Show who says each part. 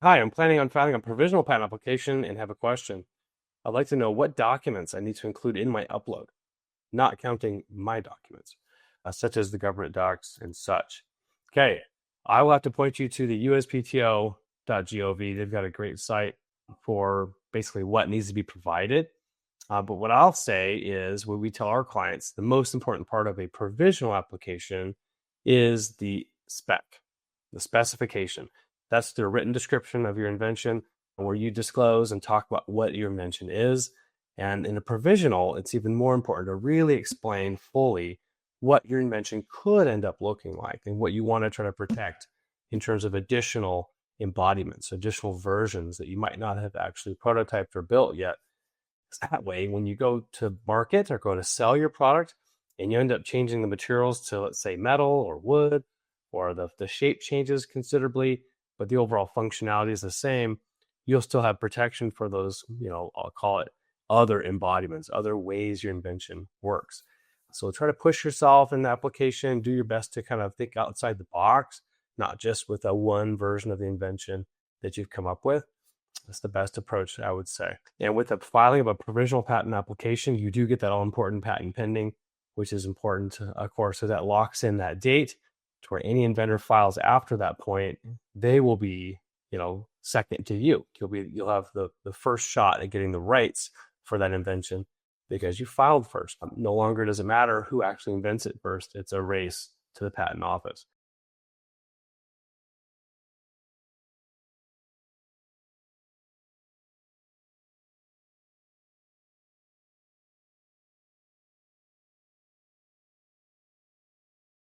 Speaker 1: Hi, I'm planning on filing a provisional patent application and have a question. I'd like to know what documents I need to include in my upload, not counting my documents, such as the government docs and such. Okay, I will have to point you to the uspto.gov. They've got a great site for basically what needs to be provided. But what I'll say is what we tell our clients, the most important part of a provisional application is the spec, the specification. That's the written description of your invention where you disclose and talk about what your invention is. And in a provisional, it's even more important to really explain fully what your invention could end up looking like and what you want to try to protect in terms of additional embodiments, additional versions that you might not have actually prototyped or built yet. That way, when you go to market or go to sell your product and you end up changing the materials to, let's say, metal or wood, or the shape changes considerably, but the overall functionality is the same, you'll still have protection for those, I'll call it other embodiments, other ways your invention works. So try to push yourself in the application, do your best to kind of think outside the box, not just with a one version of the invention that you've come up with. That's the best approach, I would say. And with the filing of a provisional patent application, you do get that all-important patent pending, which is important, of course, so that locks in that date to where any inventor files after that point, they will be, second to you. You'll have the first shot at getting the rights for that invention because you filed first. No longer does it matter who actually invents it first. It's a race to the patent office.